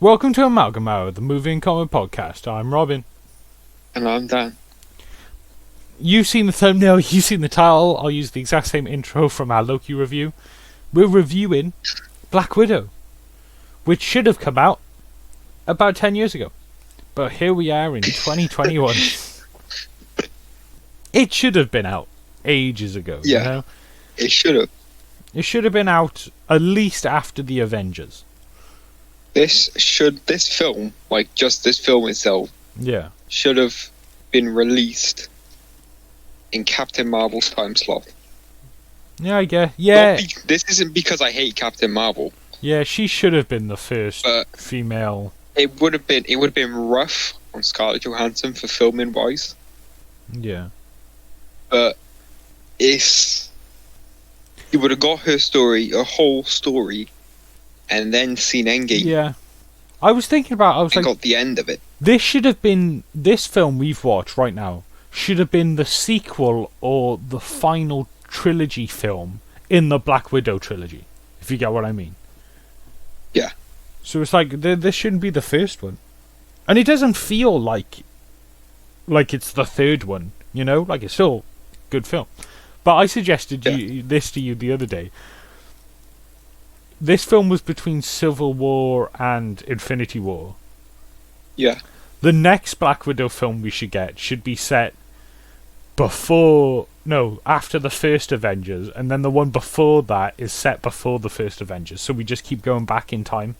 Welcome to Amalgam Hour, the movie and comic podcast. I'm Robin. And I'm Dan. You've seen the thumbnail, you've seen the title. I'll use the exact same intro from our Loki review. We're reviewing Black Widow, which should have come out about 10 years ago. But here we are in 2021. It should have been out ages ago. Yeah, you know? it should have. It should have been out at least after the Avengers. This film, like just this film itself, Yeah. should have been released in Captain Marvel's time slot. Yeah, I guess. Yeah. This isn't because I hate Captain Marvel. Yeah, she should have been the first female. It would have been rough on Scarlett Johansson for filming wise. Yeah. But you would have got her story, a whole story, and then seen Endgame. Yeah. I was thinking about, got the end of it. This should have been, this film we've watched right now should have been the sequel or the final trilogy film in the Black Widow trilogy, if you get what I mean. Yeah. So it's like, this shouldn't be the first one. And it doesn't feel like it's the third one, you know? Like, it's still a good film. But I suggested this to you the other day. This film was between Civil War and Infinity War. Yeah. The next Black Widow film we should get should be set after the first Avengers, and then the one before that is set before the first Avengers, so we just keep going back in time.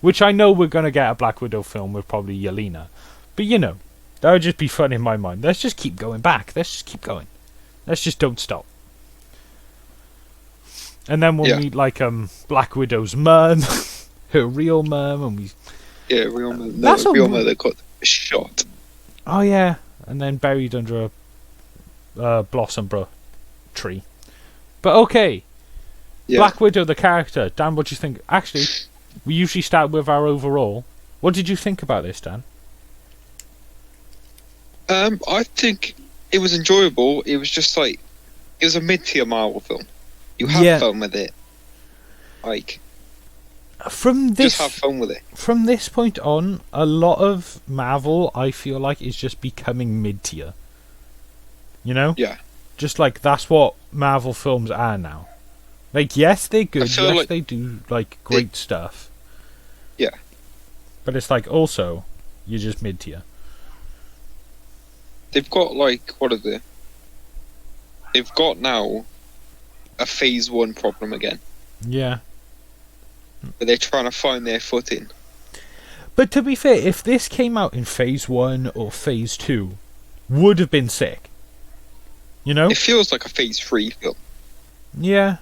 Which I know we're going to get a Black Widow film with probably Yelena. But you know, that would just be fun in my mind. Let's just keep going back. Let's just keep going. Let's just don't stop. And then we'll meet Black Widow's mum, her real mum, and we... Yeah, real mum. No, real mum that got shot. Oh yeah, and then buried under a blossom tree. But okay, Black Widow, the character. Dan, what do you think? Actually, we usually start with our overall. What did you think about this, Dan? I think it was enjoyable. It was just it was a mid-tier Marvel film. You have fun with it. Just have fun with it. From this point on, a lot of Marvel, I feel like, is just becoming mid-tier. You know? Yeah. Just that's what Marvel films are now. Yes, they're good. Yes, they do, great stuff. Yeah. But it's also, you're just mid-tier. They've got, what is it? They've got now a phase 1 problem again. Yeah. But they're trying to find their footing. But to be fair, if this came out in phase 1 or phase 2, would have been sick. You know? It feels like a phase 3 film. Yeah.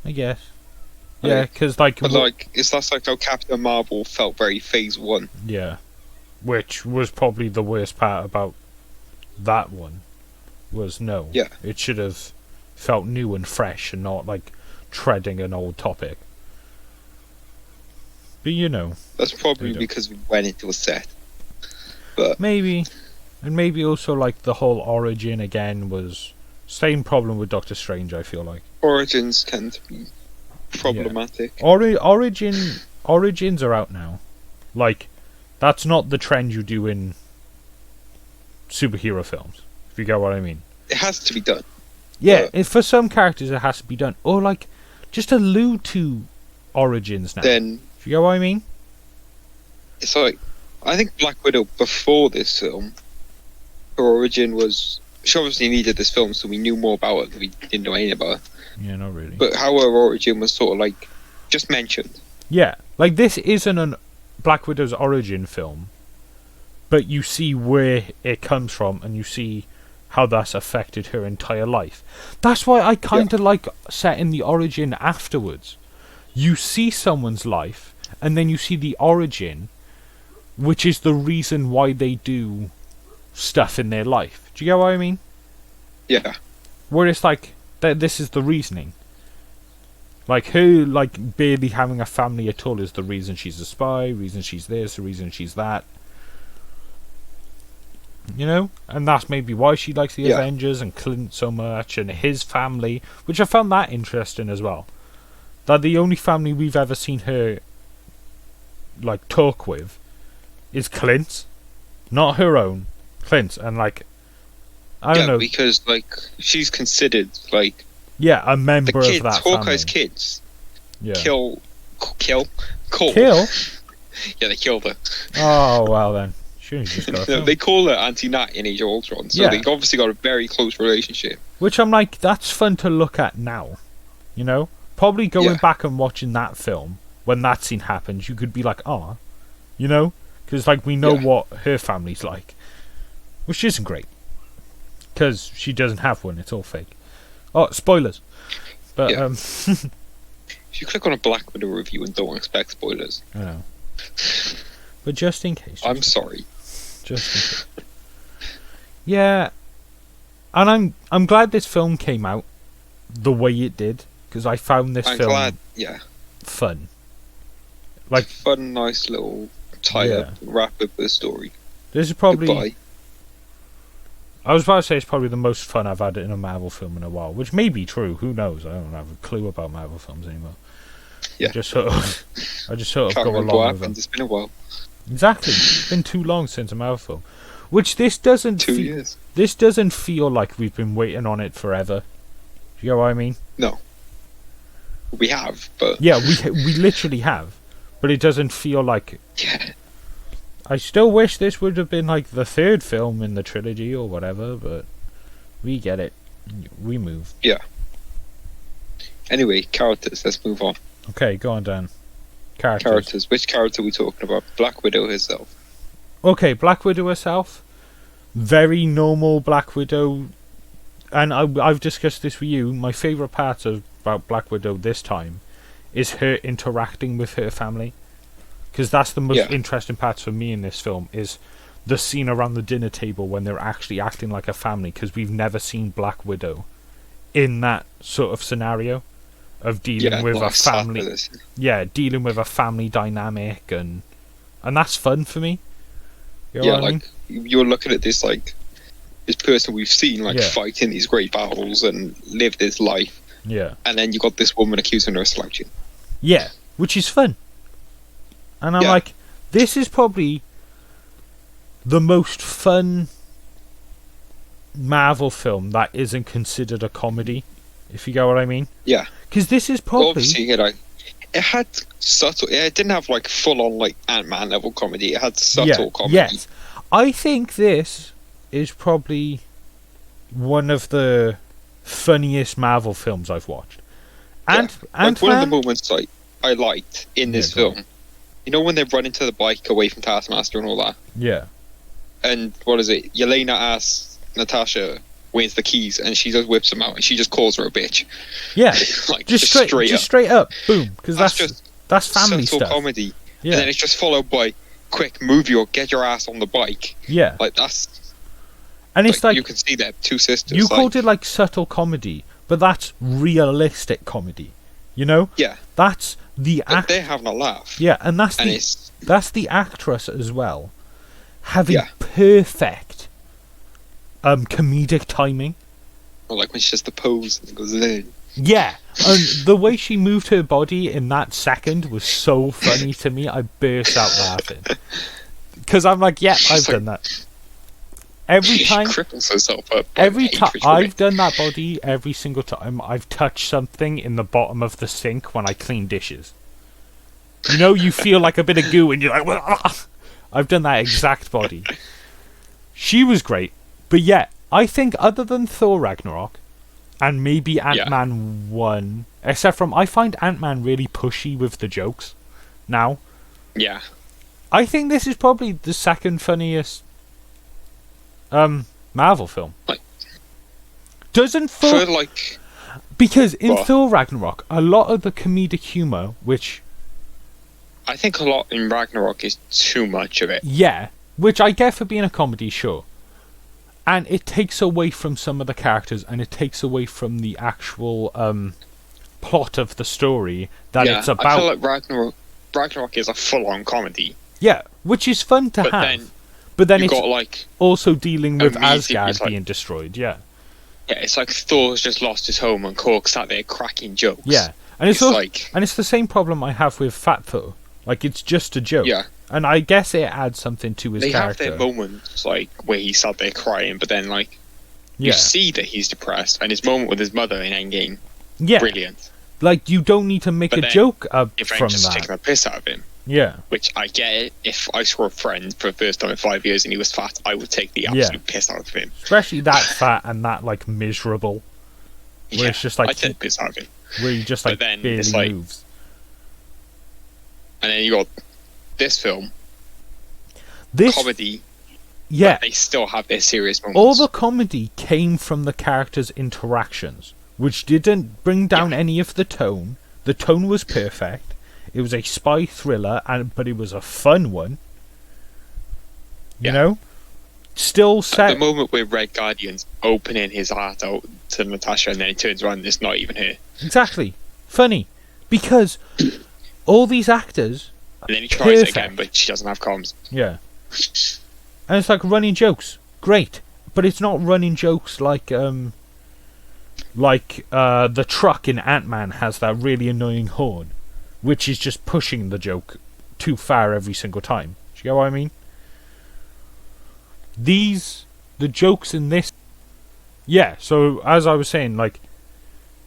I guess. Yeah, because it's like how Captain Marvel felt very phase 1. Yeah. Which was probably the worst part about that one. Yeah. It should have felt new and fresh and not treading an old topic. But you know, that's probably because we went into a set. But maybe, and maybe also the whole origin again was same problem with Doctor Strange. I feel like origins tend to be problematic. Yeah. Origins are out now. That's not the trend you do in superhero films. If you get what I mean. It has to be done. Yeah, for some characters it has to be done. Or just allude to origins now. Then, if you get what I mean? It's I think Black Widow before this film, her origin was... She obviously needed this film so we knew more about it, but we didn't know anything about it. Yeah, not really. But how her origin was sort of just mentioned. Yeah, this isn't an Black Widow's origin film, but you see where it comes from and you see how that's affected her entire life. That's why I kind of like setting the origin afterwards. You see someone's life, and then you see the origin, which is the reason why they do stuff in their life. Do you get what I mean? Yeah. Where it's this is the reasoning. Her, barely having a family at all is the reason she's a spy, reason she's this, the reason she's that. You know? And that's maybe why she likes the Avengers and Clint so much, and his family, which I found that interesting as well. That the only family we've ever seen her like talk with is Clint's, not her own. Clint's, and like I don't know, because like she's considered like a member the kids, of that Hawkeye's family. kids. Yeah. Kill. Kill? Yeah, they killed her. Oh well then. Shouldn't just got No, they call her Auntie Nat in Age of Ultron, so they obviously got a very close relationship. Which I'm like, that's fun to look at now. You know? Probably going back and watching that film, when that scene happens, you could be like, oh, you know? Because like we know what her family's like. Which isn't great. Because she doesn't have one, it's all fake. Oh, spoilers. But, If you click on a Black Widow review and don't expect spoilers. I know. But just in case. I'm sorry. Just in case. Yeah. And I'm glad this film came out the way it did. Because I found this film fun. Like fun, nice little tie-up, wrap-up of the story. This is probably... Goodbye. I was about to say it's probably the most fun I've had in a Marvel film in a while, which may be true. Who knows? I don't have a clue about Marvel films anymore. Yeah. I just sort of Can't go remember along what with them. happened. It's been a while. Exactly. It's been too long since a Marvel film. Which this doesn't... 2 years. This doesn't feel like we've been waiting on it forever. Do you know what I mean? No. We have, but... Yeah, we literally have. But it doesn't feel like... Yeah. I still wish this would have been like the third film in the trilogy or whatever, but we get it. We move. Yeah. Anyway, characters. Let's move on. Okay, go on, Dan. Characters. Which character are we talking about? Black Widow herself. Okay, Black Widow herself. Very normal Black Widow. And I've discussed this with you. My favourite part about Black Widow this time is her interacting with her family. Because that's the most interesting parts for me in this film, is the scene around the dinner table when they're actually acting like a family, because we've never seen Black Widow in that sort of scenario of dealing with a family. Yeah, dealing with a family dynamic, and that's fun for me. You know what I mean? You're looking at this like this person we've seen fighting these great battles and live this life. Yeah. And then you got this woman accusing her of slouching. Yeah, which is fun. And I'm like, this is probably the most fun Marvel film that isn't considered a comedy, if you get what I mean. Yeah. Because this is probably... Obviously, you know, it had subtle... It didn't have, like, full-on, like, Ant-Man level comedy. It had subtle comedy. Yes. I think this is probably one of the funniest Marvel films I've watched. And like, one of the moments I liked in this film... You know when they run into the bike away from Taskmaster and all that? Yeah. And what is it? Yelena asks Natasha where's the keys, and she just whips them out, and she just calls her a bitch. Yeah. Like, just straight up. Boom. Because that's family stuff. Comedy. Yeah. And then it's just followed by, quick, move get your ass on the bike. Yeah. Like, that's... And it's like... You can see that two sisters. You called it, like, subtle comedy, but that's realistic comedy. You know? Yeah. That's... They're having a laugh. Yeah, and that's the actress as well, having perfect comedic timing. Or like when she does the pose and goes in. Yeah, and the way she moved her body in that second was so funny to me. I burst out laughing because I'm like, yeah, I've done that. Every time she cripples herself up. Every time I've done that body, every single time I've touched something in the bottom of the sink when I clean dishes. You know, you feel like a bit of goo and you're like, ah! I've done that exact body. She was great, but yeah, I think other than Thor Ragnarok and maybe Ant-Man 1, except from I find Ant-Man really pushy with the jokes now. Yeah. I think this is probably the second funniest Marvel film. Like, doesn't Thor... Because in Thor Ragnarok, a lot of the comedic humour, which... I think a lot in Ragnarok is too much of it. Yeah, which I get for being a comedy, sure. And it takes away from some of the characters, and it takes away from the actual plot of the story that it's about. I feel like Ragnarok is a full-on comedy. Yeah, which is fun to have. But then it's also dealing with Asgard being destroyed, Yeah, it's like Thor's just lost his home and Korg sat there cracking jokes. Yeah, and it's the same problem I have with Fat Thor. Like, it's just a joke. Yeah. And I guess it adds something to his They character. have their moments, like, where he sat there crying, but then, like, you Yeah. see that he's depressed, and his moment with his mother in Endgame, Yeah. brilliant. Like, you don't need to make But a then joke up If from I'm just that. taking a piss out of him, Yeah. which I get it. If I saw a friend for the first time in 5 years and he was fat, I would take the absolute piss out of him. Especially that fat and that, like, miserable. Where Yeah, it's just like... I'd take the piss out of him. Where he just, But like, then barely it's like- moves. And then you got this film, This... comedy, Yeah. but they still have their serious moments. All the comedy came from the characters' interactions, which didn't bring down any of the tone. The tone was perfect. It was a spy thriller, but it was a fun one. You Yeah. know? Still At set... the moment where Red Guardian's opening his heart out to Natasha and then he turns around and it's not even her. Exactly. Funny. Because all these actors... And then he tries it Perfect. again, but she doesn't have comms. Yeah. And it's like running jokes. Great. But it's not running jokes like the truck in Ant-Man has that really annoying horn, which is just pushing the joke too far every single time. Do you get what I mean? The jokes in this... Yeah, so as I was saying, like,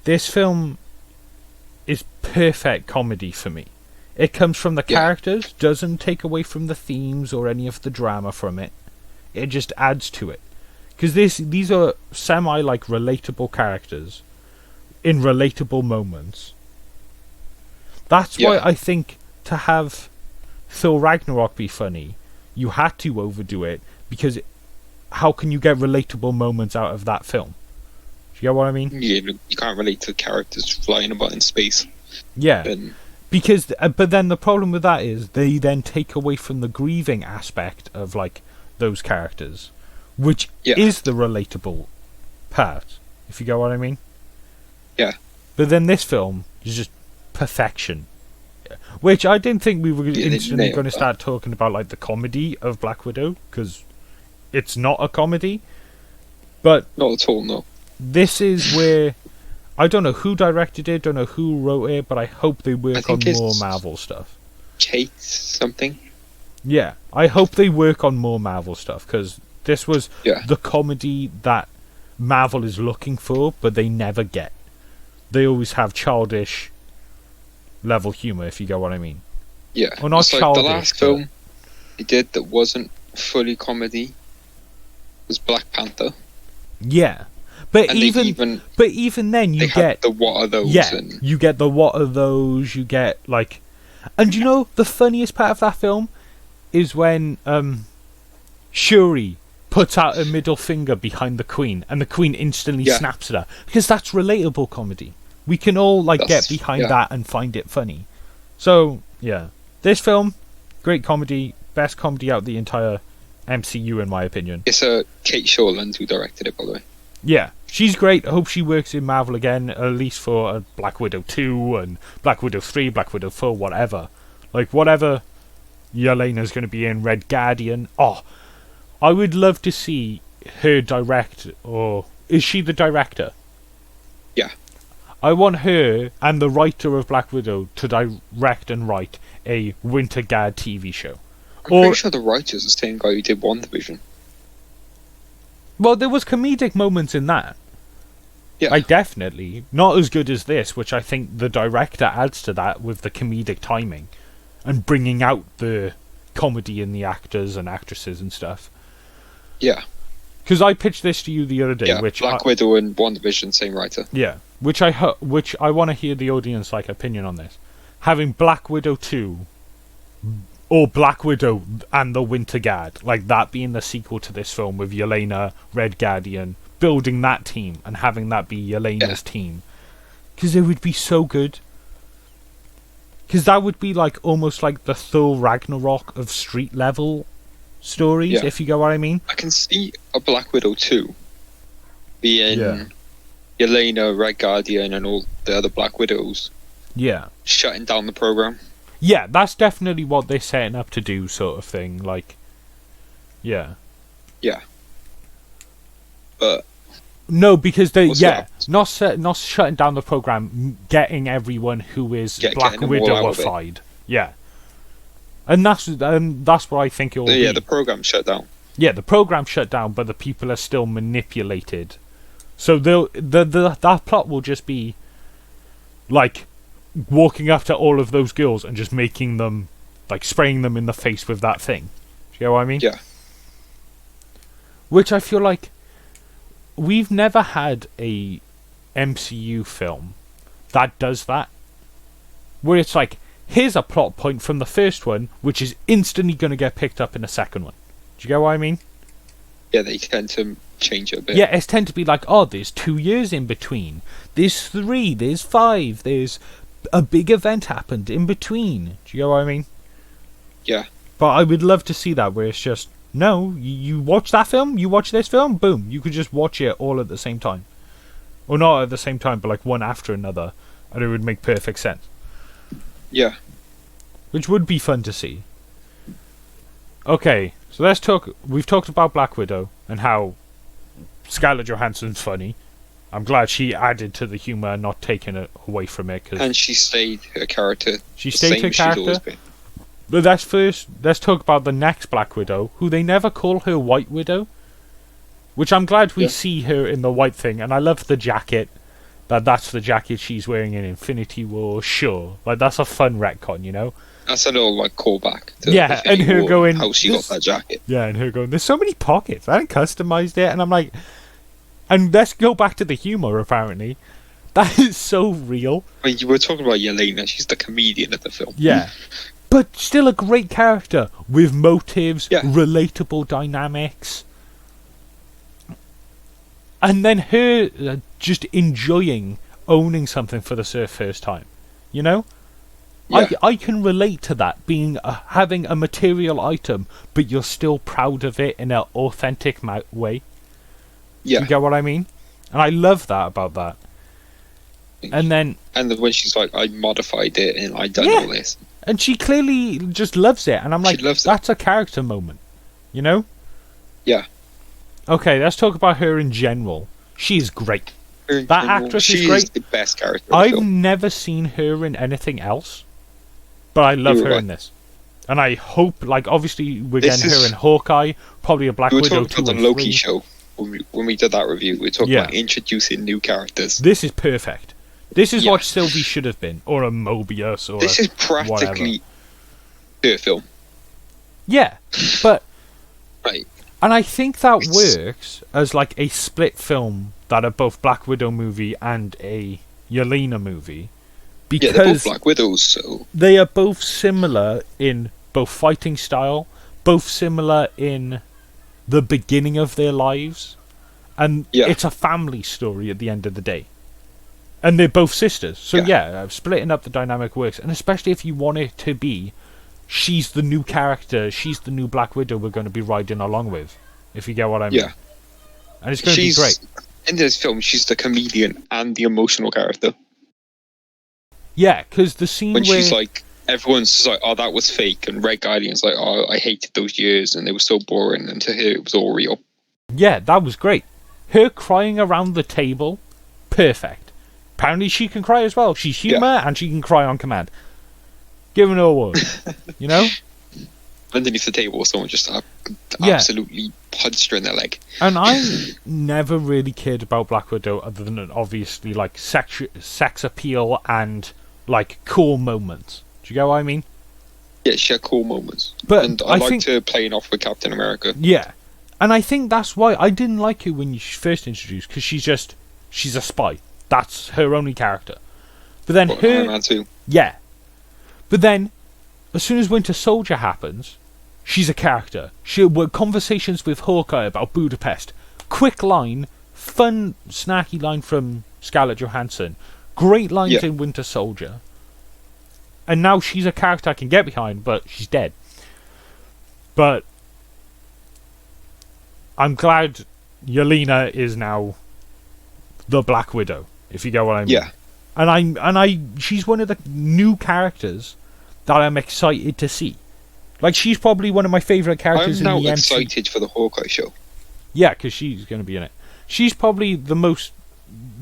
this film is perfect comedy for me. It comes from the characters, doesn't take away from the themes or any of the drama from it. It just adds to it. Because these are semi, like, relatable characters in relatable moments. That's why I think to have Thor Ragnarok be funny, you had to overdo it, because how can you get relatable moments out of that film? Do you get what I mean? You can't relate to characters flying about in space. Yeah. And Because, but then the problem with that is they then take away from the grieving aspect of, like, those characters, which is the relatable part, if you get what I mean. Yeah. But then this film is just perfection, which I didn't think we were instantly going to start talking about, like, the comedy of Black Widow, because it's not a comedy. But not at all, no. This is where... I don't know who directed it, don't know who wrote it, but I hope they work on more Marvel stuff. Kate something? Yeah, I hope they work on more Marvel stuff, because this was the comedy that Marvel is looking for, but they never get. They always have childish level humour, if you get what I mean. Yeah, well, not it's like childish, the last film they did that wasn't fully comedy was Black Panther. Yeah. But and even then you get the what are those? Yeah, you get the what are those. You get like, and you know the funniest part of that film is when Shuri puts out her middle finger behind the Queen, and the Queen instantly snaps at her, because that's relatable comedy. We can all get behind that and find it funny. So yeah, this film, great comedy, best comedy out the entire MCU in my opinion. It's Kate Shortland who directed it, by the way. Yeah, she's great. I hope she works in Marvel again, at least for Black Widow 2 and Black Widow 3, Black Widow 4, whatever. Like, whatever Yelena's going to be in, Red Guardian. Oh, I would love to see her direct, or... Is she the director? Yeah. I want her and the writer of Black Widow to direct and write a Winter Guard TV show. I'm pretty sure the writer's the same guy who did WandaVision. Well, there was comedic moments in that. Yeah. Like, definitely. Not as good as this, which I think the director adds to that with the comedic timing. And bringing out the comedy in the actors and actresses and stuff. Yeah. Because I pitched this to you the other day, which Black Widow and WandaVision, same writer. Yeah. Which I want to hear the audience opinion on this. Having Black Widow 2... or Black Widow and the Winter Guard, like that being the sequel to this film with Yelena, Red Guardian, building that team and having that be Yelena's team, because it would be so good. Because that would be like almost like the Thor Ragnarok of street level stories, if you get what I mean. I can see a Black Widow 2 being Yelena, Red Guardian, and all the other Black Widows. Yeah. Shutting down the program. Yeah, that's definitely what they're setting up to do, sort of thing. Like, yeah. Yeah. But no, because they not shutting down the program, getting everyone who is Black Widowified. Yeah, And that's what I think it will be. Yeah, the program shut down. Yeah, the program shut down, but the people are still manipulated. So that plot will just be like walking up to all of those girls and just making them, like, spraying them in the face with that thing. Do you know what I mean? Yeah. Which I feel like we've never had a MCU film that does that. Where it's like, here's a plot point from the first one, which is instantly going to get picked up in the second one. Do you get what I mean? Yeah, they tend to change it a bit. Yeah, it's tend to be like, oh, there's 2 years in between. There's 3, there's 5, there's a big event happened in between. Do you get what I mean? Yeah. But I would love to see that, where it's just, no, you watch that film, you watch this film, boom, you could just watch it all at the same time. Or not at the same time, but like one after another, and it would make perfect sense. Yeah. Which would be fun to see. Okay, so we've talked about Black Widow and how Scarlett Johansson's funny. I'm glad she added to the humour and not taken it away from it. And she stayed her character. She stayed her character. But let's talk about the next Black Widow, who they never call her White Widow. Which I'm glad we see her in the white thing, and I love the jacket. That's the jacket she's wearing in Infinity War, sure. Like, that's a fun retcon, you know? That's a little, like, callback to and her War, going... how she got that jacket. Yeah, and her going, there's so many pockets, I customized it, and I'm like... And let's go back to the humour, apparently. That is so real. I mean, you were talking about Yelena, she's the comedian of the film. Yeah. But still a great character, with motives, Yeah. relatable dynamics. And then her just enjoying owning something for the first time. You know? Yeah. I can relate to that, being having a material item, but you're still proud of it in an authentic way. Yeah. You get what I mean? And I love that about that. And then... And when she's like, I modified it and I done all this. And she clearly just loves it. And I'm like, that's a character moment. You know? Yeah. Okay, let's talk about her in general. She is great. That actress is great. She is the best character. I've never seen her in anything else. But I love her in this. And I hope, like, obviously we're getting her in Hawkeye, probably a Black Widow 2 and 3. We were talking about the Loki show when we did that review. We were talking about introducing new characters. This is perfect. This is what Sylvie should have been, or a Mobius, or this is practically her film. Yeah, but right, and I think that works as like a split film that are both Black Widow movie and a Yelena movie, because they're both Black Widows, so they are both similar in both fighting style, both similar in the beginning of their lives, and it's a family story at the end of the day. And they're both sisters. So splitting up the dynamic works. And especially if you want it to be, she's the new character, she's the new Black Widow we're going to be riding along with. If you get what I mean. Yeah. And it's going to be great. In this film, she's the comedian and the emotional character. Yeah, because the scene when she's like, everyone's just like, oh, that was fake. And Red Guardian's like, oh, I hated those years and they were so boring. And to her, it was all real. Yeah, that was great. Her crying around the table, perfect. Apparently she can cry as well. She's humour and she can cry on command. Give her an award. You know? Underneath the table, someone just absolutely punched her in their leg. And I never really cared about Black Widow other than obviously like sex appeal and like cool moments. Do you get what I mean? Yeah, she had cool moments. But and I liked her playing off with Captain America. Yeah. And I think that's why I didn't like her when you first introduced, because she's a spy. That's her only character. But then Iron Man 2. Yeah. But then, as soon as Winter Soldier happens, she's a character. She had conversations with Hawkeye about Budapest. Quick line, fun, snacky line from Scarlett Johansson. Great lines in Winter Soldier. And now she's a character I can get behind, but she's dead. But I'm glad Yelena is now the Black Widow, if you get what I mean. Yeah. And she's one of the new characters that I'm excited to see. Like, she's probably one of my favourite characters in the MCU. I'm now excited for the Hawkeye show. Yeah, because she's going to be in it. She's probably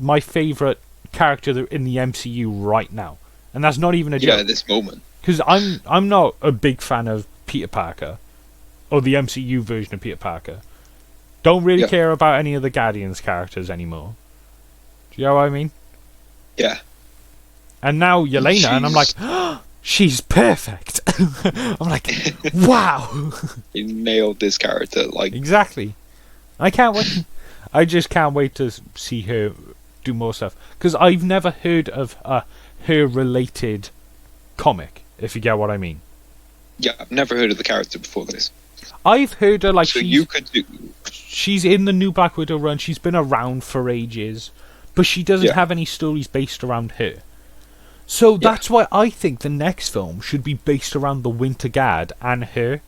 my favourite character in the MCU right now. And that's not even a joke. Yeah, at this moment. because I'm not a big fan of Peter Parker, or the MCU version of Peter Parker. Don't really care about any of the Guardians characters anymore. Do you know what I mean? Yeah. And now Yelena, and I'm like, oh, she's perfect. I'm like, wow. You nailed this character, like exactly. I can't wait. I just can't wait to see her do more stuff, because I've never heard of a her-related comic, if you get what I mean. Yeah, I've never heard of the character before this. I've heard her like so you could do. She's in the new Black Widow run. She's been around for ages, but she doesn't have any stories based around her. So that's why I think the next film should be based around the Winter Guard and her.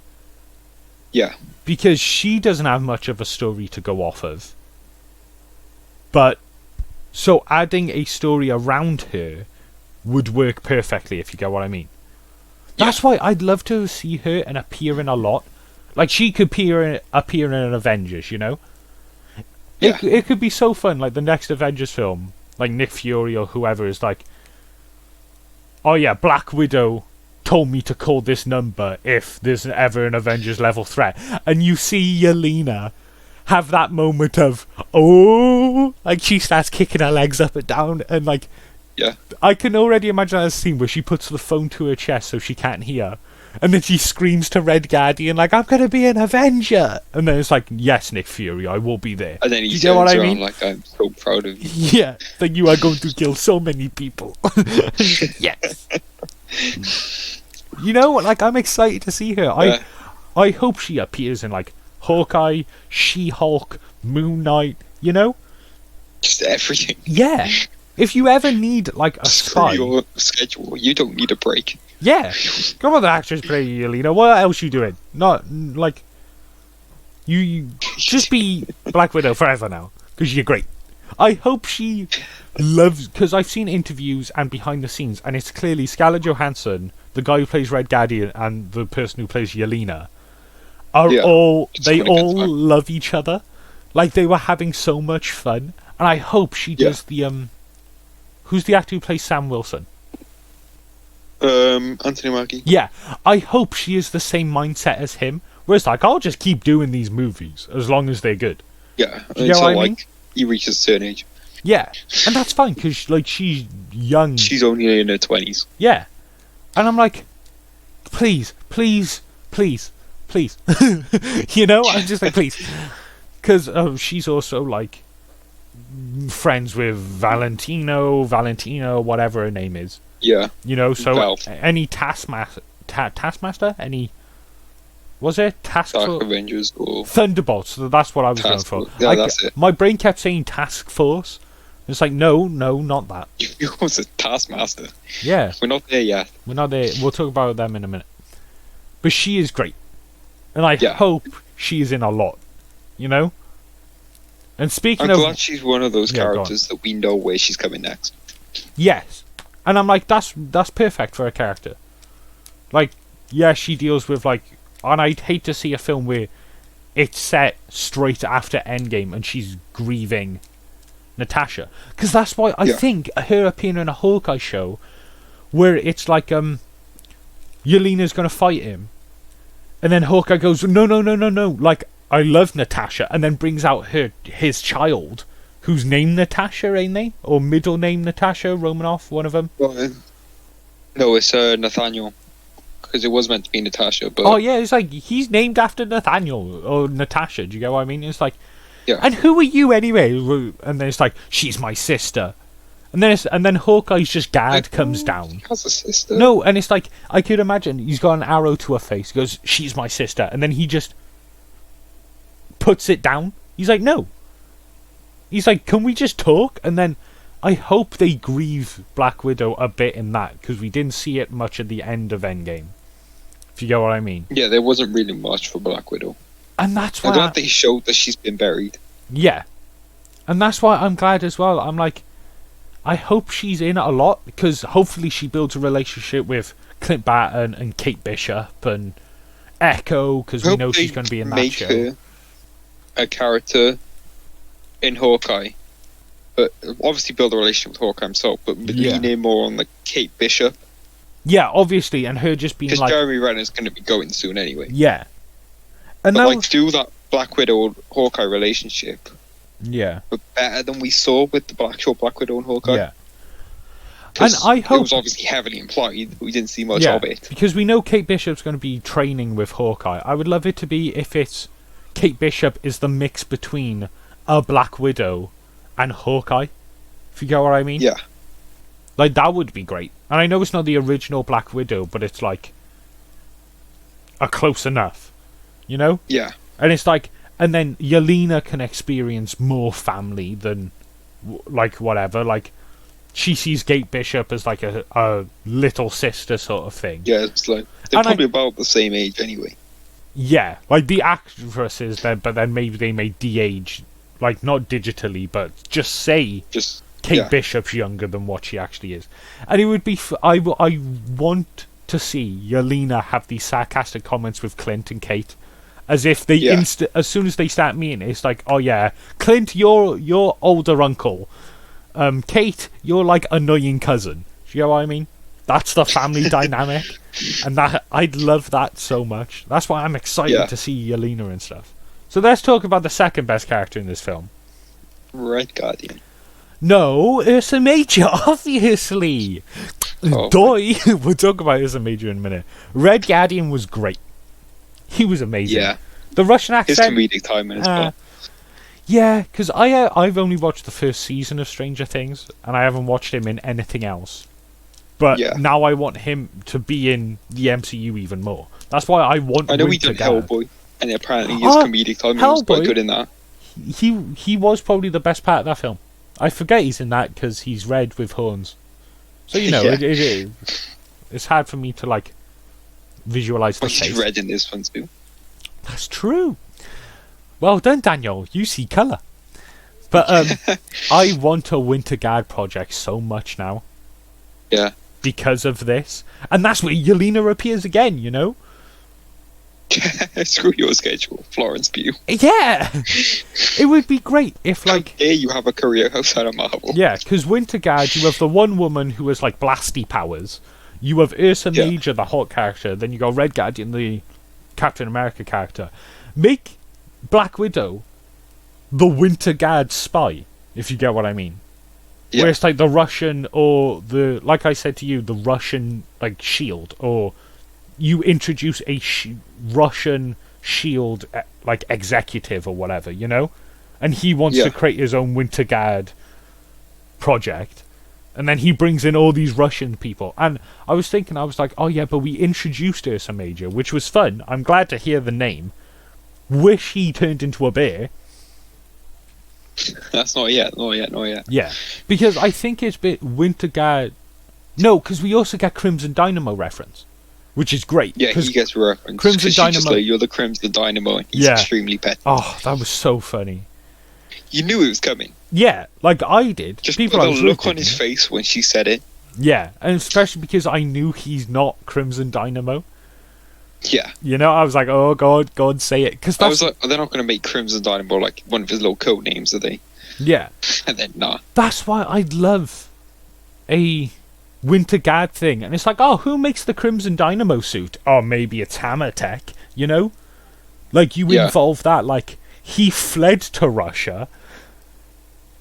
Yeah. Because she doesn't have much of a story to go off of. But, so adding a story around her would work perfectly, if you get what I mean. That's why I'd love to see her and appear in a lot. Like, she could appear in an Avengers, you know? Yeah. It could be so fun, like the next Avengers film, like Nick Fury or whoever is like, oh yeah, Black Widow told me to call this number if there's ever an Avengers level threat. And you see Yelena have that moment of, oh, like she starts kicking her legs up and down, and like, I can already imagine that scene where she puts the phone to her chest so she can't hear, and then she screams to Red Guardian like, I'm gonna be an Avenger, and then it's like, yes, Nick Fury, I will be there. And then he you know what I mean? Like, I'm so proud of you. Yeah, that you are going to kill so many people. Yes. You know, like, I'm excited to see her. I hope she appears in like Hawkeye, She-Hulk, Moon Knight, you know? Just everything. Yeah. If you ever need like a spy, your schedule, you don't need a break. Yeah. Come on, the actress play Yelena. What else you doing? Not like you just be Black Widow forever now, because you're great. I hope she loves, because I've seen interviews and behind the scenes, and it's clearly Scarlett Johansson, the guy who plays Red Guardian, and the person who plays Yelena are all love each other. Like, they were having so much fun, and I hope she does the who's the actor who plays Sam Wilson? Anthony Mackie. Yeah, I hope she is the same mindset as him, where it's like, I'll just keep doing these movies as long as they're good. Yeah, until like he reaches a certain age. Yeah, and that's fine, because like, she's young. She's only in her 20s. Yeah, and I'm like, please, please, please, please. You know, I'm just like, please, because she's also like friends with Valentino, whatever her name is. Yeah. You know, so any Taskmaster, any, was it Dark Avengers or Thunderbolts? So that's what I was going for. Yeah, that's it. My brain kept saying Task Force. It's like, no, not that. You was a Taskmaster. Yeah. We're not there yet. We're not there. We'll talk about them in a minute. But she is great, and I hope she is in a lot. You know. And speaking I'm glad she's one of those characters that we know where she's coming next. Yes. And I'm like, that's perfect for a character. Like, yeah, she deals with like, and I'd hate to see a film where it's set straight after Endgame and she's grieving Natasha, because that's why I think her appearing in a Hawkeye show, where it's like Yelena's gonna fight him, and then Hawkeye goes, no, like, I love Natasha, and then brings out his child, who's named Natasha, ain't they? Or middle name Natasha Romanoff, one of them. Well, no, it's Nathaniel, because it was meant to be Natasha. But oh yeah, it's like he's named after Nathaniel or Natasha. Do you get what I mean? It's like, yeah. And who are you anyway? And then it's like, she's my sister. And then Hawkeye's just guard comes down. He has a sister. No, and it's like, I could imagine he's got an arrow to her face. He goes, she's my sister, and then he just puts it down. He's like, no. He's like, can we just talk? And then I hope they grieve Black Widow a bit in that, because we didn't see it much at the end of Endgame. If you get what I mean. Yeah, there wasn't really much for Black Widow. And that's why I'm glad they showed that she's been buried. Yeah. And that's why I'm glad as well. I'm like, I hope she's in it a lot, because hopefully she builds a relationship with Clint Barton and Kate Bishop and Echo, because we know she's going to be in that show. Her a character in Hawkeye, but obviously build a relationship with Hawkeye himself, but lean in more on the Kate Bishop Yeah, obviously, and her just being Because like, Jeremy Renner's going to be going soon anyway. yeah, and But now, like, do that Black Widow Hawkeye relationship, yeah, but better than we saw with the Black Widow and Hawkeye. yeah. And I hope it was obviously heavily implied. We didn't see much yeah, of it. because we know Kate Bishop's going to be training with Hawkeye. I would love it to be if it's Kate Bishop is the mix between a Black Widow and Hawkeye. If you get what I mean? Yeah. Like, that would be great. And I know it's not the original Black Widow, but it's like a close enough, you know? Yeah. And it's like, and then Yelena can experience more family than like whatever. Like, she sees Kate Bishop as like a little sister sort of thing. Yeah, it's like they're probably about the same age anyway. Yeah, like the actresses, then, but then maybe they may de-age, like not digitally, but just say Kate Bishop's younger than what she actually is. And it would be, I want to see Yelena have these sarcastic comments with Clint and Kate, as if they as soon as they start meeting, it's like, oh yeah, Clint, you're older uncle. Kate, you're like annoying cousin. Do you know what I mean? That's the family dynamic, and that I'd love that so much. That's why I'm excited to see Yelena and stuff. So let's talk about the second best character in this film. Red Guardian. No, Ursa Major, obviously. Oh. Doy. We'll talk about Ursa Major in a minute. Red Guardian was great. He was amazing. Yeah. The Russian accent. His comedic timing as well. Yeah, because I've only watched the first season of Stranger Things, and I haven't watched him in anything else. But now I want him to be in the MCU even more. That's why I want. I know he did Hellboy, and apparently his comedic timing was quite good in that. He was probably the best part of that film. I forget he's in that because he's red with horns. So you know, it's hard for me to like visualize the face. He's red in this one too. That's true. Well done, Daniel. You see colour. But I want a Winter Guard project so much now. Yeah. Because of this. And that's where Yelena appears again, you know? Screw your schedule, Florence Pugh. Yeah! It would be great if, like... Here you have a career outside of Marvel. Yeah, because Winter Guard, you have the one woman who has, like, blasty powers. You have Ursa Major, the hot character. Then you got Red Guardian, the Captain America character. Make Black Widow the Winter Guard spy, if you get what I mean. Yeah. Where it's like the Russian, or the, like I said to you, the Russian, like, shield, or you introduce a Russian shield, like, executive or whatever, you know? And he wants to create his own Winter Guard project. And then he brings in all these Russian people. And I was thinking, I was like, oh yeah, but we introduced Ursa Major, which was fun. I'm glad to hear the name. Wish he turned into a bear. That's not yet. Yeah, because I think it's bit Winter Guard. No, because we also get Crimson Dynamo reference, which is great. Yeah, he gets reference. Crimson Dynamo. Just like, you're the Crimson Dynamo. He's extremely petty. Oh, that was so funny. You knew it was coming. Yeah, like I did. Just people the look on his face when she said it. Yeah, and especially because I knew he's not Crimson Dynamo. Yeah. You know, I was like, oh God, say it. Cause I was like, they're not going to make Crimson Dynamo like one of his little code names, are they? Yeah. And then, nah. That's why I'd love a Winter Guard thing. And it's like, oh, who makes the Crimson Dynamo suit? Oh, maybe it's Hammer Tech, you know? Like, you involve that. Like, he fled to Russia.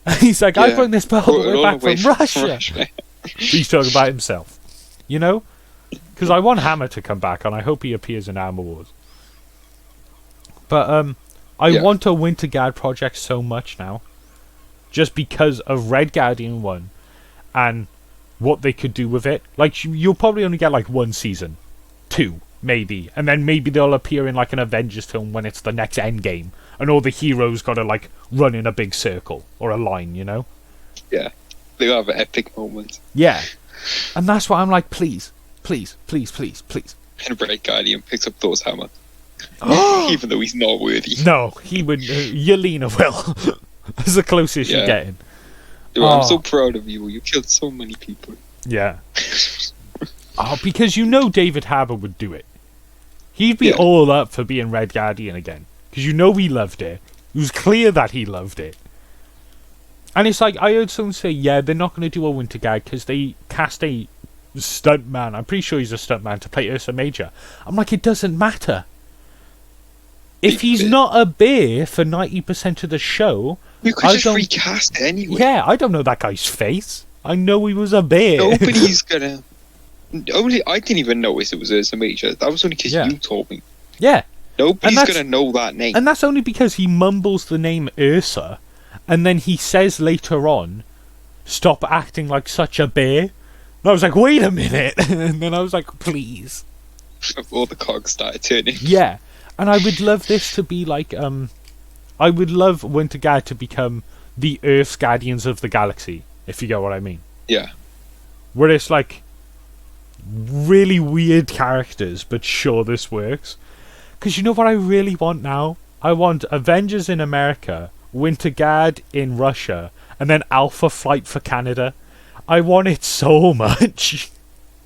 And he's like, I brought this belt all the way back from Russia. He's talking about himself. You know? Because I want Hammer to come back, and I hope he appears in Armor Wars. But I want a Winter Guard project so much now, just because of Red Guardian 1 and what they could do with it. Like, you'll probably only get like 1 season, 2 maybe, and then maybe they'll appear in like an Avengers film when it's the next Endgame, and all the heroes got to like run in a big circle or a line, you know? Yeah, they'll have an epic moment. Yeah, and that's why I'm like, please. And Red Guardian picks up Thor's hammer. Even though he's not worthy. No, he would. Yelena will. That's the closest you're getting. Dude, I'm so proud of you. You killed so many people. Yeah. Because you know David Harbour would do it. He'd be all up for being Red Guardian again. Because you know he loved it. It was clear that he loved it. And it's like, I heard someone say, they're not going to do a Winter Guard because they cast a stuntman. I'm pretty sure he's a stuntman to play Ursa Major. I'm like, it doesn't matter. If he's not a bear for 90% of the show, you could just recast it anyway. Yeah, I don't know that guy's face. I know he was a bear. Nobody's gonna. I didn't even notice it was Ursa Major. That was only because you told me. Yeah. Nobody's gonna know that name. And that's only because he mumbles the name Ursa, and then he says later on, "Stop acting like such a bear." And I was like, wait a minute. And then I was like, please. All the cogs started turning. Yeah. And I would love this to be like, I would love Winter Guard to become the Earth's Guardians of the Galaxy, if you get what I mean. Yeah. Where it's like, really weird characters, but sure this works. Because you know what I really want now? I want Avengers in America, Winter Guard in Russia, and then Alpha Flight for Canada. I want it so much.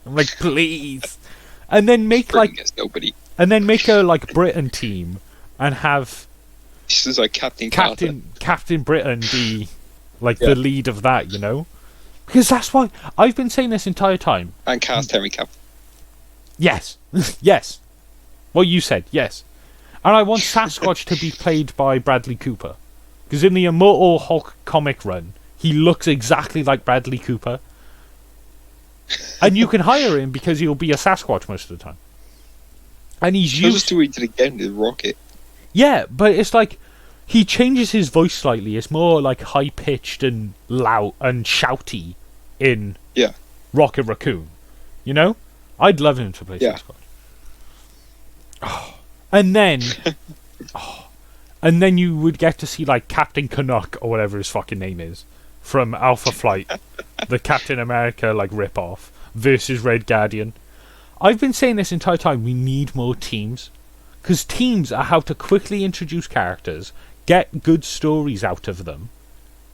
I'm like, please. And then make nobody. And then make a like Britain team and have this is like Captain Britain be like the lead of that, you know? Because that's why I've been saying this entire time. And cast Henry Cavill. Yes. Yes. Well, you said yes. And I want Sasquatch to be played by Bradley Cooper. Because in the Immortal Hulk comic run, he looks exactly like Bradley Cooper. And you can hire him because he'll be a Sasquatch most of the time. And he's used... just doing it again with Rocket. Yeah, but it's like... He changes his voice slightly. It's more like high-pitched and loud and shouty in Rocket Raccoon. You know? I'd love him to play Sasquatch. Oh. And then... and then you would get to see like Captain Canuck or whatever his fucking name is from Alpha Flight, the Captain America like rip-off versus Red Guardian. I've been saying this entire time, we need more teams. Because teams are how to quickly introduce characters, get good stories out of them.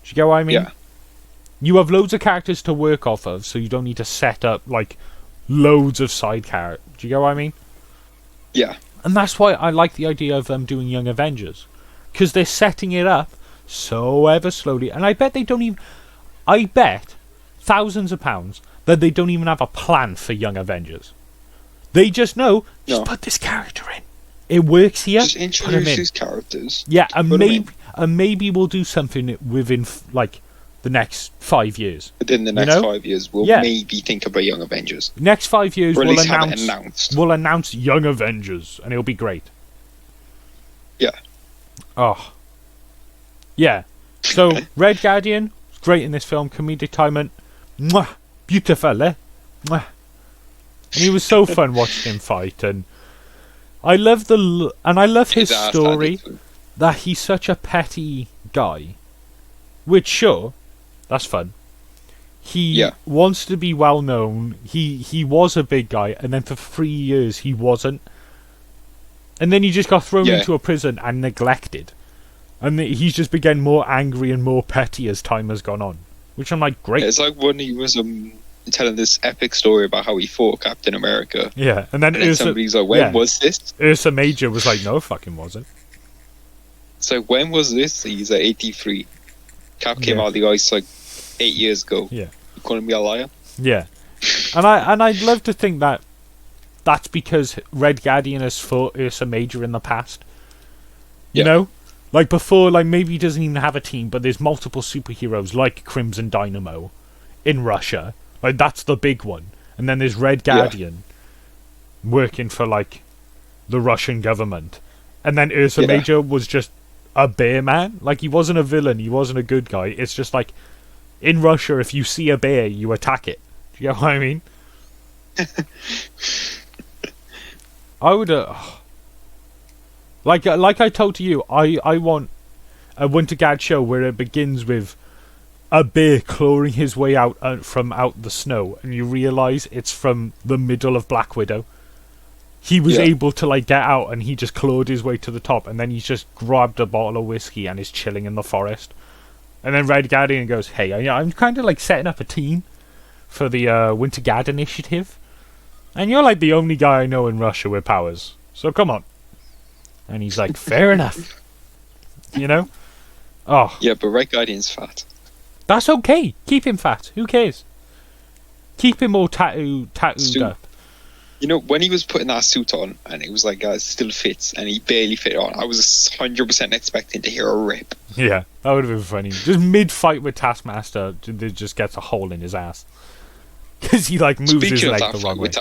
Do you get what I mean? Yeah. You have loads of characters to work off of, so you don't need to set up like loads of side characters. Do you get what I mean? Yeah. And that's why I like the idea of them doing Young Avengers. Because they're setting it up so ever slowly. And I bet they don't even... I bet thousands of pounds that they don't even have a plan for Young Avengers. They just know, just put this character in. It works here. Just introduce these characters. Yeah, and maybe we'll do something within like the next 5 years. Within the next 5 years, we'll maybe think about Young Avengers. Next 5 years, or at least have it announced. We'll announce Young Avengers, and it'll be great. Yeah. Oh. Yeah. So, Red Guardian, great in this film. Comedic timing. Mwah! Beautiful, eh? Mwah! And he was so fun watching him fight, and I love his story that he's such a petty guy. Which, sure, that's fun. He wants to be well known. He was a big guy, and then for 3 years he wasn't. And then he just got thrown into a prison and neglected. And he's just began more angry and more petty as time has gone on. Which I'm like, great. It's like when he was telling this epic story about how he fought Captain America. Yeah, and then somebody's like, when was this? Ursa Major was like, no, fucking wasn't. So when was this? He's at 83. Cap came out of the ice like 8 years ago. Yeah. You calling me a liar? Yeah. And I'd love to think that that's because Red Guardian has fought Ursa Major in the past. You know? Like before, like maybe he doesn't even have a team, but there's multiple superheroes like Crimson Dynamo in Russia. Like that's the big one. And then there's Red Guardian working for like the Russian government. And then Ursa Major was just a bear man. Like he wasn't a villain, he wasn't a good guy. It's just like in Russia, if you see a bear, you attack it. Do you get what I mean? I would like I told you, I want a Winter Guard show where it begins with a bear clawing his way out from out the snow, and you realise it's from the middle of Black Widow. He was able to like get out, and he just clawed his way to the top, and then he's just grabbed a bottle of whiskey and is chilling in the forest. And then Red Guardian goes, "Hey, I'm kind of like setting up a team for the Winter Guard initiative, and you're like the only guy I know in Russia with powers, so come on." And he's like, "Fair enough." You know? Oh. Yeah, but Red Guardian's fat. That's okay. Keep him fat. Who cares? Keep him all tattooed Suit. up. You know, when he was putting that suit on, and it was like, still fits, and he barely fit on, I was 100% expecting to hear a rip. Yeah, that would have been funny. Just mid-fight with Taskmaster, there just gets a hole in his ass. Because he, like, moves his leg the wrong way.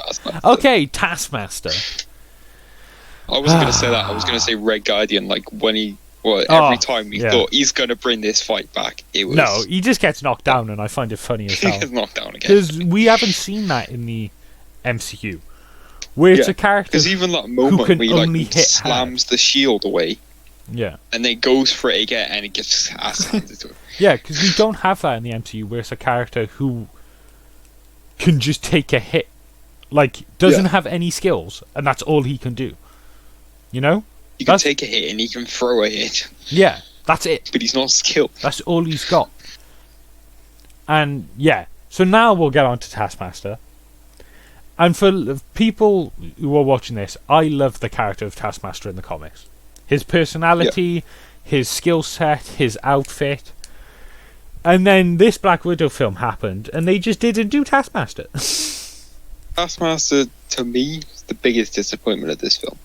Okay, Taskmaster. I wasn't going to say that. I was going to say Red Guardian, like, when he... Well, every time we thought he's going to bring this fight back, it was... No, he just gets knocked down, and I find it funny as hell. He gets knocked down again. Because we haven't seen that in the MCU. Where it's a character because even that moment where he like slams the shield away, and then goes for it again, and it gets ass handed to him. Yeah, because we don't have that in the MCU, where it's a character who can just take a hit, like doesn't have any skills, and that's all he can do. You know, he can take a hit and he can throw a hit. Yeah, that's it. But he's not skilled. That's all he's got. And so now we'll get on to Taskmaster. And for people who are watching this, I love the character of Taskmaster in the comics. His personality, his skill set, his outfit. And then this Black Widow film happened, and they just didn't do Taskmaster. Taskmaster, to me, is the biggest disappointment of this film.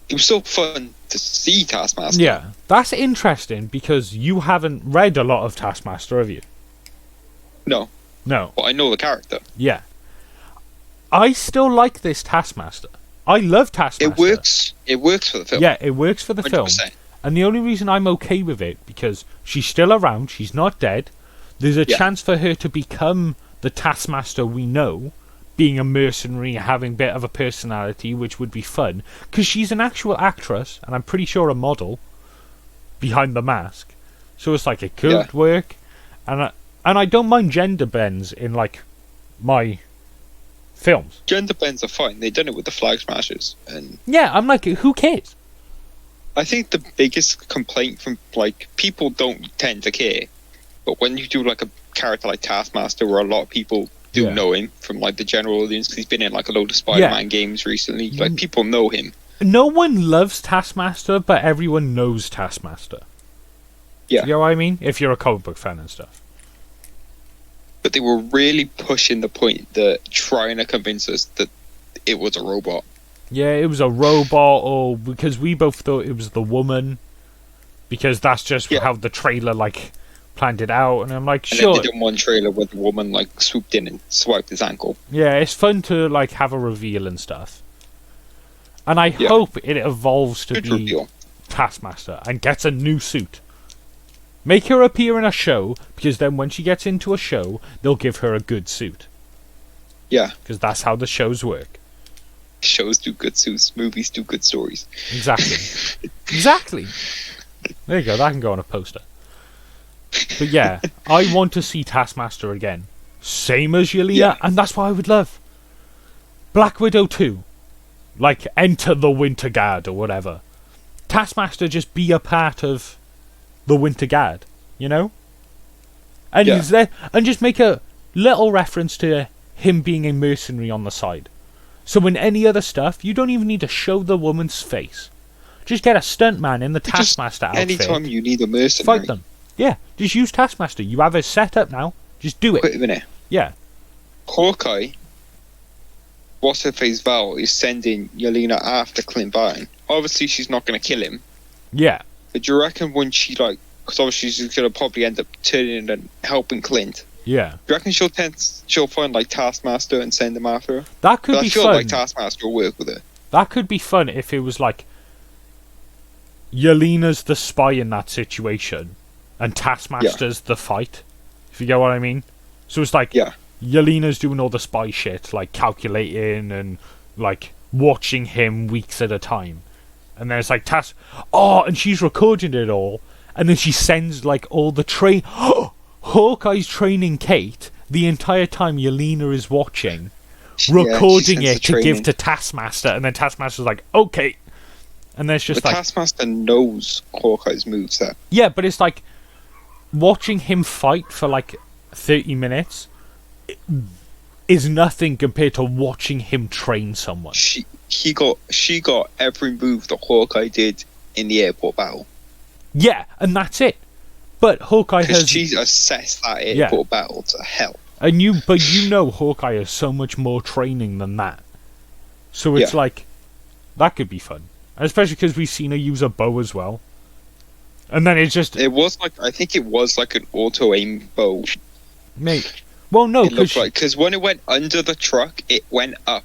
It was so fun to see Taskmaster. Yeah, that's interesting, because you haven't read a lot of Taskmaster, have you? No. No. But I know the character. Yeah. I still like this Taskmaster. I love Taskmaster. It works. It works for the film. Yeah, it works for the 100%. film. And the only reason I'm okay with it, because she's still around, she's not dead. There's a chance for her to become the Taskmaster we know, being a mercenary, having a bit of a personality, which would be fun. Because she's an actual actress, and I'm pretty sure a model, behind the mask. So it's like, it could work. And I don't mind gender bends in, like, my... films. Gender bends are fine. They've done it with the Flag Smashers, and I'm like, who cares? I think the biggest complaint from like people don't tend to care, but when you do like a character like Taskmaster, where a lot of people do know him from like the general audience, because he's been in like a load of Spider-Man games recently, like people know him. No one loves Taskmaster, but everyone knows Taskmaster. Yeah, you know what I mean? If you're a comic book fan and stuff. But they were really pushing the point that trying to convince us that it was a robot. Yeah, it was a robot, or because we both thought it was the woman, because that's just how the trailer like planned it out, and I'm like, sure. And they did one trailer where the woman like swooped in and swiped his ankle. Yeah, it's fun to like have a reveal and stuff. And I hope it evolves to be Taskmaster and gets a new suit. Make her appear in a show, because then when she gets into a show, they'll give her a good suit. Yeah. Because that's how the shows work. Shows do good suits, movies do good stories. Exactly. Exactly. There you go, that can go on a poster. But yeah, I want to see Taskmaster again. Same as Yelena, and that's what I would love. Black Widow 2. Like, enter the Winter Guard or whatever. Taskmaster just be a part of the Winter Guard, you know? And he's there, and just make a little reference to him being a mercenary on the side. So in any other stuff, you don't even need to show the woman's face. Just get a stuntman in the Taskmaster outfit. Anytime you need a mercenary. Fight them. Yeah, just use Taskmaster. You have it set up now. Just do it. Wait a minute. Yeah. Hawkeye, what's her face Val, is sending Yelena after Clint Barton. Obviously, she's not going to kill him. Yeah. But do you reckon when she, like, because obviously she's going to probably end up turning and helping Clint. Yeah. Do you reckon she'll find, like, Taskmaster and send him after her? That could be fun. I feel like Taskmaster will work with her. That could be fun if it was, like, Yelena's the spy in that situation, and Taskmaster's the fight. If you get what I mean? So it's like, Yelena's doing all the spy shit, like, calculating and, like, watching him weeks at a time. And then it's like, and she's recording it all, and then she sends, like, all the Hawkeye's training Kate the entire time Yelena is watching, recording it to give to Taskmaster, and then Taskmaster's like, okay. And there's just Taskmaster knows Hawkeye's moveset. Yeah, but it's like, watching him fight for, like, 30 minutes is nothing compared to watching him train someone. She got every move that Hawkeye did in the airport battle. Yeah, and that's it. But Hawkeye has... She assessed that airport battle to hell. But Hawkeye has so much more training than that. So it's like, that could be fun. Especially because we've seen her use a bow as well. And then I think it was like an auto-aim bow. Mate. Well, no, because when it went under the truck, it went up.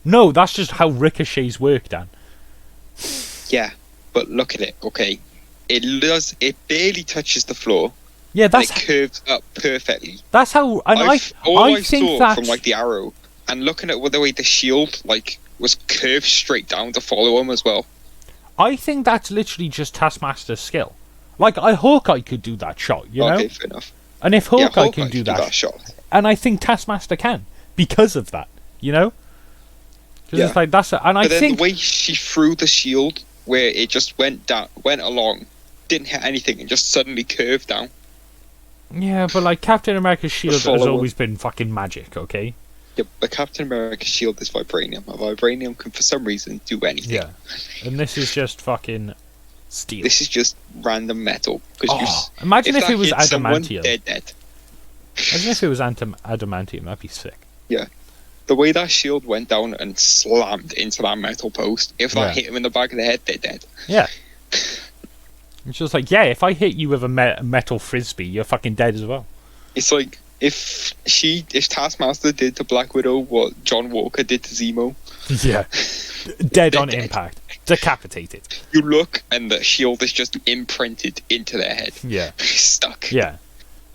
No, that's just how ricochets work, Dan. Yeah, but look at it, okay? It barely touches the floor. Yeah, it curves up perfectly. That's how... And I think saw from, like, the arrow, and looking at the way the shield, like, was curved straight down to follow him as well. I think that's literally just Taskmaster's skill. Like, Hawkeye could do that shot, you know? Okay, fair enough. And if Hawkeye can do that shot, and I think Taskmaster can because of that, you know. Yeah. It's like I think the way she threw the shield, where it just went along, didn't hit anything, and just suddenly curved down. Yeah, but like Captain America's shield has always been fucking magic, okay? Yeah, but Captain America's shield is vibranium. A vibranium can, for some reason, do anything. Yeah, and this is just fucking steel. This is just random metal. Imagine if it was adamantium. They're dead. Imagine if it was adamantium. That'd be sick. Yeah. The way that shield went down and slammed into that metal post, if that hit him in the back of the head, they're dead. Yeah. It's just like, if I hit you with a metal frisbee, you're fucking dead as well. It's like, if Taskmaster did to Black Widow what John Walker did to Zemo. Yeah. Dead on impact. Decapitated. You look and the shield is just imprinted into their head. Yeah. Stuck. Yeah.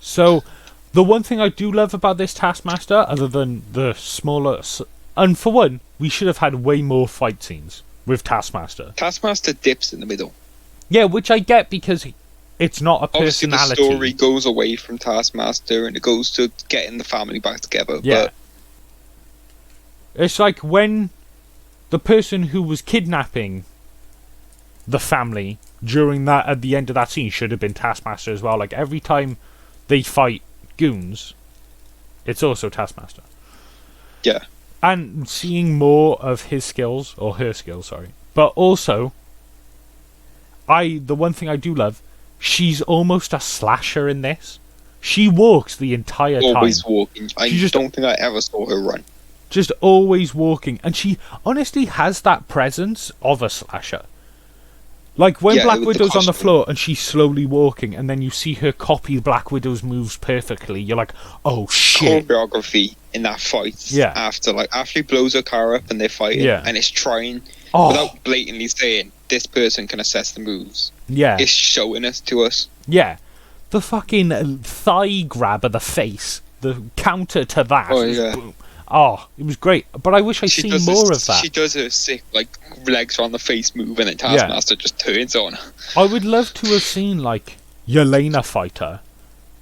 So, the one thing I do love about this Taskmaster, other than the smaller... And for one, we should have had way more fight scenes with Taskmaster. Taskmaster dips in the middle. Yeah, which I get because it's not a personality. Obviously, the story goes away from Taskmaster and it goes to getting the family back together. Yeah. But it's like when the person who was kidnapping the family during that, at the end of that scene, should have been Taskmaster as well. Like every time they fight goons, it's also Taskmaster. Yeah. And seeing more of his skills, or her skills, sorry. But also, the one thing I do love, she's almost a slasher in this. She walks the entire time. Always walking. I don't think I ever saw her run. Just always walking. And she honestly has that presence of a slasher. Like when Black Widow's on the floor and she's slowly walking, and then you see her copy Black Widow's moves perfectly, you're like, oh shit. Choreography in that fight. Yeah. After he blows her car up and they're fighting, and it's trying, without blatantly saying, this person can assess the moves. Yeah. It's showing us to us. Yeah. The fucking thigh grab of the face, the counter to that. Oh, yeah. Boom. Oh, it was great. But I wish I'd seen more of that. She does her sick, like, legs on the face move, and then Taskmaster just turns on her. I would love to have seen, like, Yelena fight her,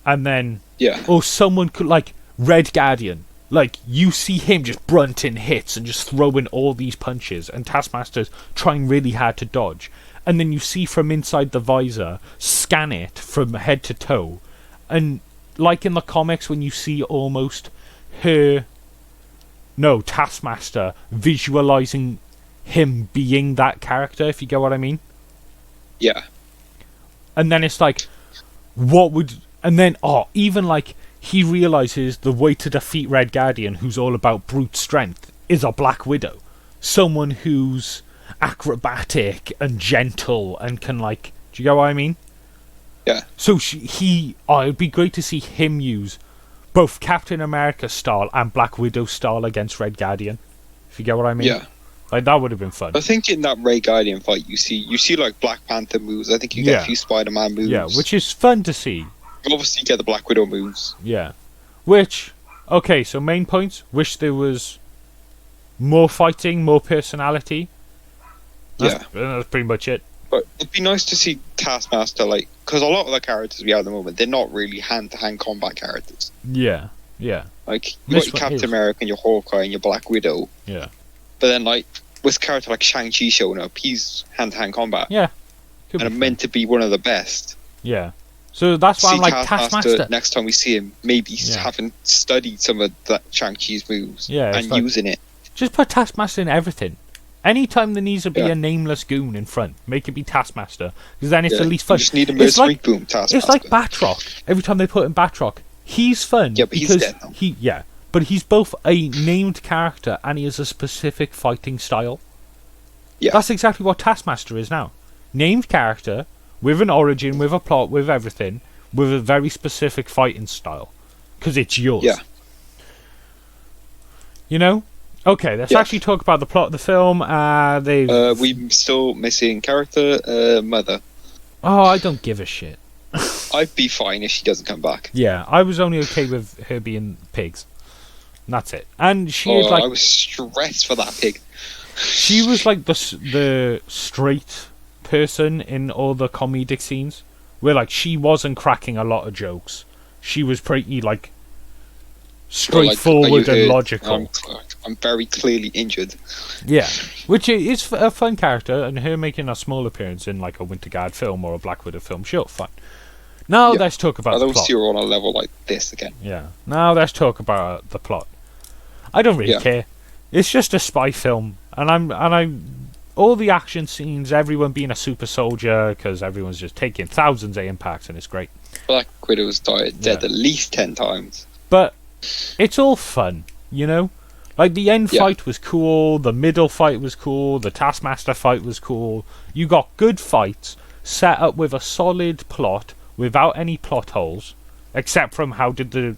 and then... Yeah. Or someone could, like, Red Guardian. Like, you see him just brunting hits and just throwing all these punches, and Taskmaster's trying really hard to dodge. And then you see from inside the visor, scan it from head to toe. And, like in the comics, when you see almost her... No, Taskmaster visualizing him being that character, if you get what I mean. Yeah. And then it's like, what would... And then, even like, he realizes the way to defeat Red Guardian, who's all about brute strength, is a Black Widow. Someone who's acrobatic and gentle and can, like... Do you get what I mean? Yeah. So it'd be great to see him use both Captain America style and Black Widow style against Red Guardian. If you get what I mean? Yeah. Like, that would have been fun. I think in that Red Guardian fight, you see like Black Panther moves. I think you get a few Spider-Man moves. Yeah, which is fun to see. You obviously get the Black Widow moves. Yeah. Which, okay, so main points. Wish there was more fighting, more personality. That's pretty much it. But it'd be nice to see Taskmaster, like, because a lot of the characters we have at the moment, they're not really hand-to-hand combat characters. Yeah, yeah. Like, you got your Captain America and your Hawkeye and your Black Widow. Yeah. But then, like, with a character like Shang-Chi showing up, he's hand-to-hand combat. Yeah. And meant to be one of the best. Yeah. So that's why I'm like, Taskmaster. Next time we see him, maybe having studied some of that Shang-Chi's moves and like, using it. Just put Taskmaster in everything. Anytime there needs to be a nameless goon in front, make it be Taskmaster, because then it's at least fun. You just need a mercenary boom, Taskmaster. It's like Batroc. Every time they put in Batroc, He's fun. Yeah, but he's because dead now. but he's both a named character and he has a specific fighting style. Yeah. That's exactly what Taskmaster is now. Named character, with an origin, with a plot, with everything, with a very specific fighting style. Because it's yours. Yeah. You know? Okay, let's actually talk about the plot of the film. We're still missing character, Mother. Oh, I don't give a shit. I'd be fine if she doesn't come back. Yeah, I was only okay with her being pigs. And that's it. And she is like... I was stressed for that pig. She was like the straight person in all the comedic scenes. Where, like, she wasn't cracking a lot of jokes. She was pretty, like... straightforward and logical. I'm very clearly injured. Yeah, which is a fun character, and her making a small appearance in like a Winter Guard film or a Black Widow film, sure, fine. Now let's talk about the plot. I don't see her on a level like this again. Yeah, now let's talk about the plot. I don't really care. It's just a spy film, and I'm all the action scenes, everyone being a super soldier because everyone's just taking thousands of impacts, and it's great. Black Widow's dead at least 10 times. But it's all fun, you know? Like, the end fight was cool, the middle fight was cool, the Taskmaster fight was cool. You got good fights, set up with a solid plot, without any plot holes, except from how did the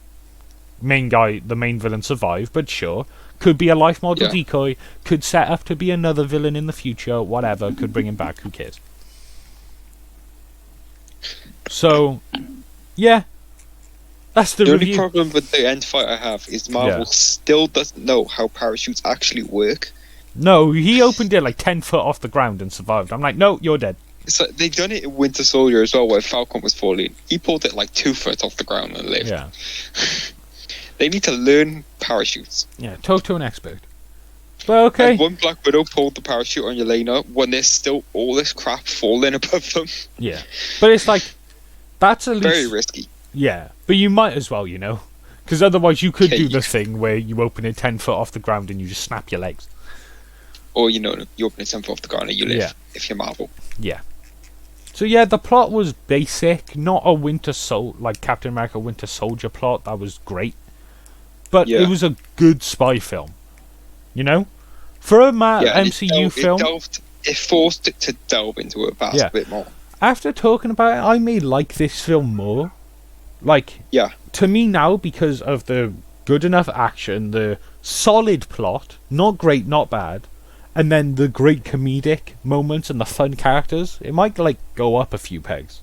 main villain survive, but sure. Could be a life model decoy, could set up to be another villain in the future, whatever, could bring him back, who cares? So, yeah. That's the only problem with the end fight I have is Marvel still doesn't know how parachutes actually work. No, he opened it like 10 foot off the ground and survived. I'm like, no, you're dead. So they've done it in Winter Soldier as well, where Falcon was falling. He pulled it like 2 foot off the ground and lived. Yeah. They need to learn parachutes. Yeah, talk to an expert. Well, okay. And when Black Widow pulled the parachute on Yelena, when there's still all this crap falling above them. Yeah. But it's like, that's at least... very risky. Yeah, but you might as well, you know. Because otherwise you could do the thing where you open it 10 foot off the ground and you just snap your legs. Or, you open it 10 foot off the ground and you live, if you're Marvel. Yeah. So yeah, the plot was basic. Not a like Captain America Winter Soldier plot. That was great. But it was a good spy film. You know? For a MCU film... It forced it to delve into it a bit more. After talking about it, I may like this film more. Like, to me now, because of the good enough action, the solid plot, not great, not bad, and then the great comedic moments and the fun characters, it might, like, go up a few pegs.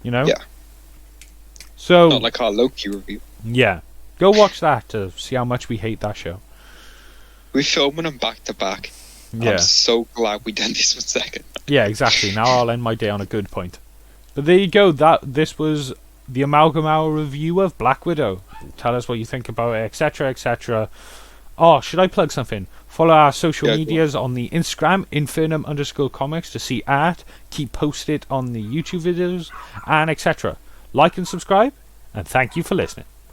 You know? Yeah. So... not like our Loki review. Yeah. Go watch that to see how much we hate that show. We're filming them back to back. Yeah. I'm so glad we done this one second. Yeah, exactly. Now I'll end my day on a good point. But there you go. This was the Amalgam Hour review of Black Widow. Tell us what you think about it, etc., etc. Oh, should I plug something? Follow our social medias on the Instagram, Infernum_Comics, to see art. Keep posted on the YouTube videos, and etc. Like and subscribe, and thank you for listening.